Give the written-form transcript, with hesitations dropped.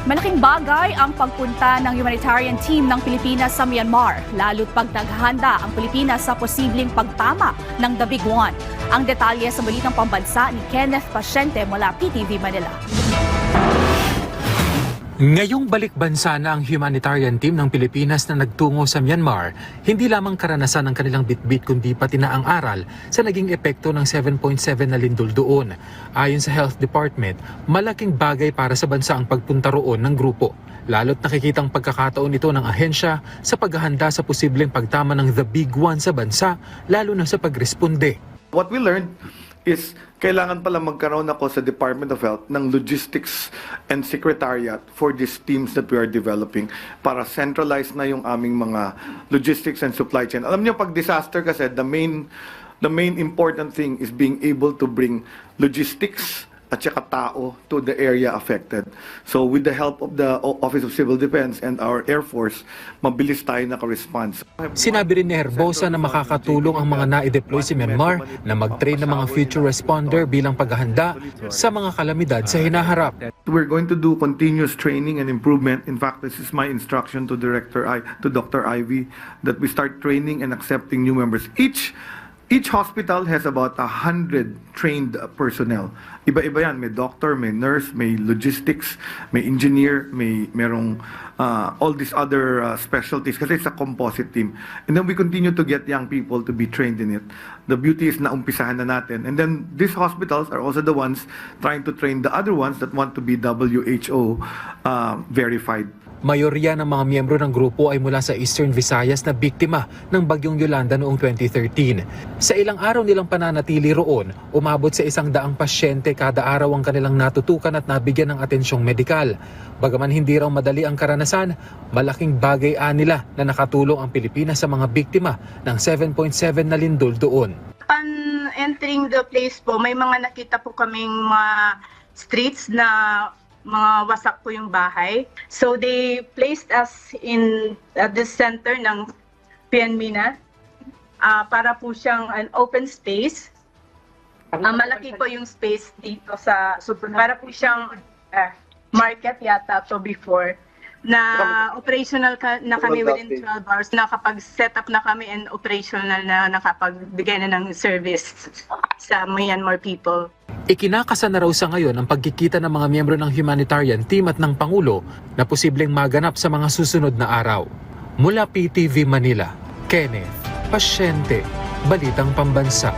Malaking bagay ang pagpunta ng humanitarian team ng Pilipinas sa Myanmar, lalo't pag naghahanda ang Pilipinas sa posibleng pagtama ng The Big One. Ang detalye sa balitang pambansa ni Kenneth Pasyente mula PTV Manila. Ngayong balik bansa na ang humanitarian team ng Pilipinas na nagtungo sa Myanmar, hindi lamang karanasan ng kanilang bitbit kundi pati na ang aral sa naging epekto ng 7.7 na lindol doon. Ayon sa Health Department, malaking bagay para sa bansa ang pagpunta roon ng grupo. Lalo't nakikitang pagkakataon ito ng ahensya sa paghahanda sa posibleng pagtama ng The Big One sa bansa, lalo na sa pagresponde. What we learned is kailangan pala magkaroon ako sa Department of Health ng logistics and secretariat for these teams that we are developing para centralize na yung aming mga logistics and supply chain. Alam niyo, pag disaster kasi, the main important thing is being able to bring logistics at saka tao to the area affected. So with the help of the Office of Civil Defense and our Air Force, mabilis tayo naka-response. Sinabi rin ni Herbosa na makakatulong ang mga na-deploy si Myanmar na mag-train ng mga future responder bilang paghahanda sa mga kalamidad sa hinaharap. We're going to do continuous training and improvement. In fact, this is my instruction to Dr. Ivy, that we start training and accepting new members. Each hospital has about 100 trained personnel. Iba-iba yan. May doctor, may nurse, may logistics, may engineer, merong all these other specialties kasi it's a composite team. And then we continue to get young people to be trained in it. The beauty is na umpisahan na natin. And then these hospitals are also the ones trying to train the other ones that want to be WHO verified. Mayorya ng mga miyembro ng grupo ay mula sa Eastern Visayas na biktima ng bagyong Yolanda noong 2013. Sa ilang araw nilang pananatili roon, umabot sa 100 pasyente kada araw ang kanilang natutukan at nabigyan ng atensyong medikal. Bagaman hindi raw madali ang karanasan, malaking bagay nila na nakatulong ang Pilipinas sa mga biktima ng 7.7 na lindol doon. Upon entering the place po, may mga nakita po kaming mga streets na mga wasak po yung bahay. So they placed us in the center ng PNMINA para po siyang an open space. Malaki po yung space dito sa para po siyang market yata to before na operational na kami within 12 hours. Nakapag-set up na kami and operational na nakapagbigay na ng service sa Myanmar people. Ikinakasa na raw sa ngayon ang pagkikita ng mga miyembro ng humanitarian team at ng Pangulo na posibleng maganap sa mga susunod na araw. Mula PTV Manila, Kenneth Pasyente, Balitang Pambansa.